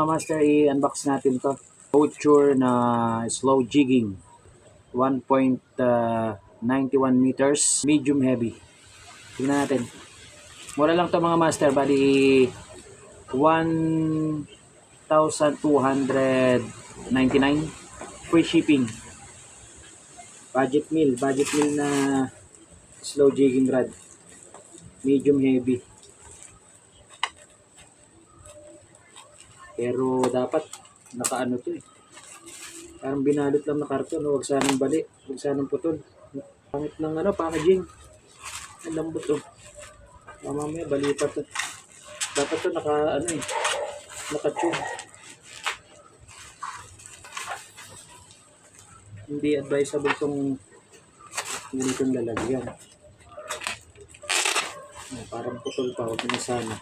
mga master, i-unbox natin to. Couture na slow jigging. 1.91 meters. Medium heavy. Tingnan natin. Mura lang to mga master. Bali 1,299. Free shipping. Budget meal na slow jigging rod. Medium heavy. Pero dapat nakaano to eh. Parang binalot lang na karton. Huwag sanang bali. Huwag sanang putol. Pangit ng packaging. Ang lambot to. Mamaya balita to. Dapat to naka-tube. Hindi advisable tong ganitong lalagyan. Parang putol pa. Huwag na sana.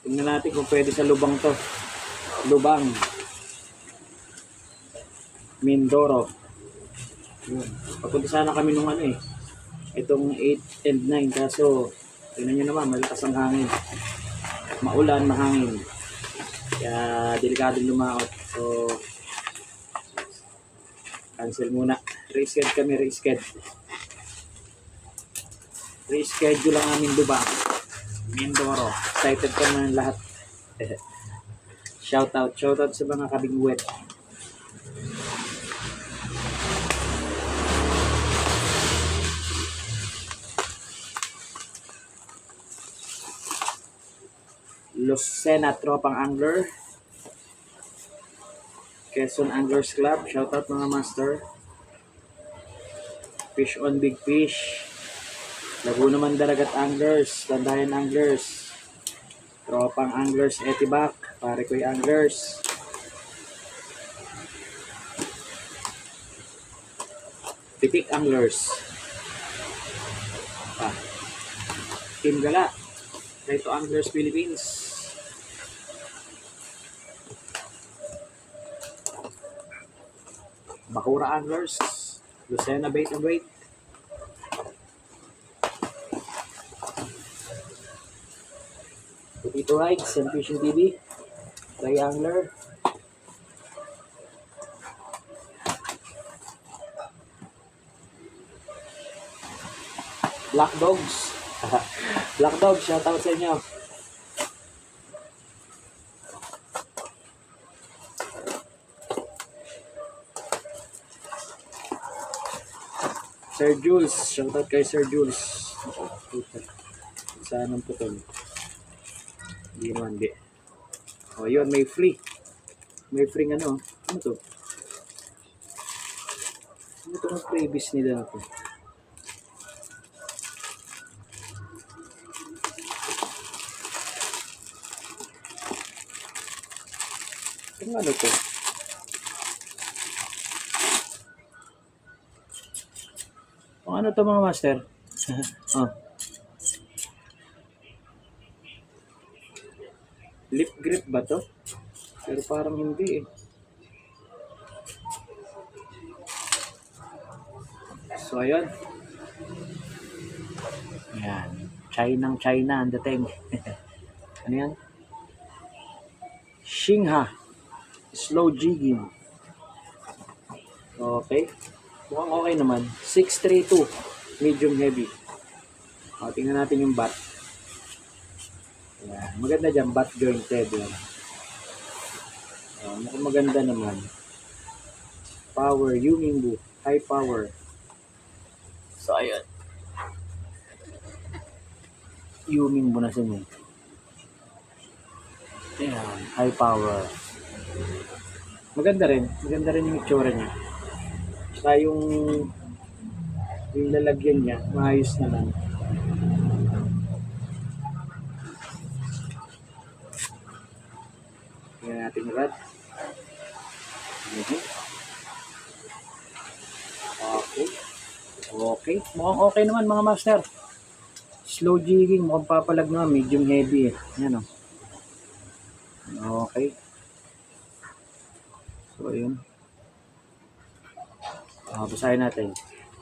Tingnan natin kung pwede sa lubang to. Lubang. Mindoro. Papunta sana kami nung itong 8 and 9. Kaso, tingnan nyo naman, malakas ang hangin. Maulan, mahangin. Kaya, delikado lumaot. So, cancel muna. Reschedule kami, reschedule ang aming lubang. Mindoro. Excited ka na lahat. Shoutout sa mga kabingwet. Lucena Tropang Angler. Quezon Anglers Club. Shoutout mga master. Fish on Big Fish. Laguna Mandaragat Anglers. Landayan Anglers. Tropang Anglers Etibac. Parekoy Anglers. Pitik Anglers. Team Gala. Rito Anglers Philippines. Bakura Anglers. Lucena Bait and Wait. Putito Rides and Fishing TV. Ray Angler. Black Dogs. Black Dogs, shoutout sa inyo. Sir Jules, shoutout kay Sir Jules. Saan ang putol? Hindi naman, di. O, yun, may free. May free ano to? Ano to ang previous nila na to? Ano to? Ano to mga master? Lip grip ba to? Pero parang hindi eh. So ayun. Yan. China ang dating. Ano yan? Shingha. Slow jigging. Okay. Mukhang okay naman. 632. Medium heavy. O, tingnan natin yung bat. Yan. Maganda dyan. Bat jointed. Yan. Mukhang maganda naman. Power. Yumingbu. High power. So, ayun. Yumingbu na siya niya. Yan. High power. Maganda rin yung itsura niya. Saka yung lalagyan niya, maayos naman. Tingnan natin yung rod. Okay. Mukhang okay naman mga master. Slow jigging, mukhang papalag na, medium heavy eh. Yan o. Okay. So, ayun. Basahin natin.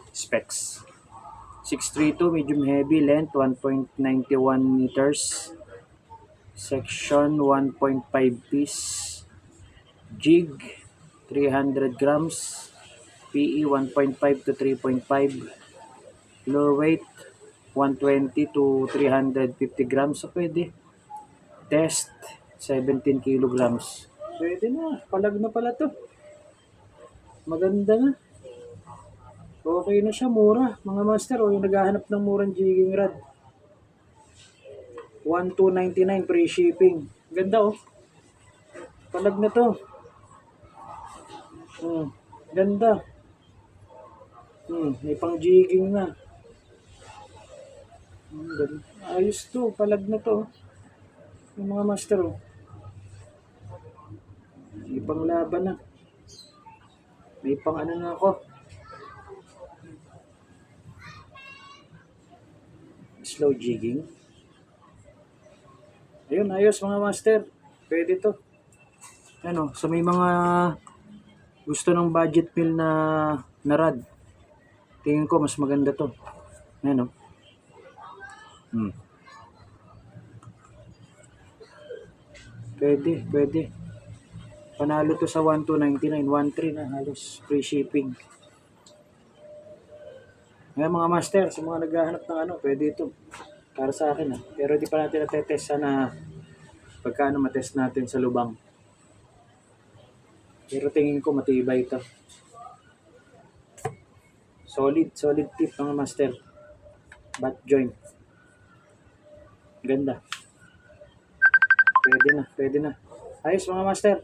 Specs. 632, medium heavy, length 1.91 meters. Section 1.5 piece. Jig 300 grams. PE 1.5 to 3.5. Lure weight 120 to 350 grams. So, pwede. Test 17 kilograms. Pwede na. Palag na pala to. Maganda na. Okay na siya. Mura. Mga master, yung naghahanap ng murang jigging rod. 1,299 free shipping. Ganda oh. Palag na to. Ganda. May pang jigging na. Ganda. Ayos to. Palag na to. Yung mga master oh. May pang laban na. May pang ano na ako. Slow jigging. Ayun, ayos mga master. Pwede to. Ano, so may mga gusto ng budget meal na rod. Tingin ko mas maganda to. Ano? Pwede. Panalo to sa 1,299, 1,300 na halos free shipping. Ngayon mga master, sa mga naghahanap ng ano, pwede ito. Para sa akin Pero di pa natin natetest. Sana pagkaano matest natin sa lubang. Pero tingin ko matibay ito. Solid tip mga master. Butt joint. Ganda. Pwede na. Ayos mga master.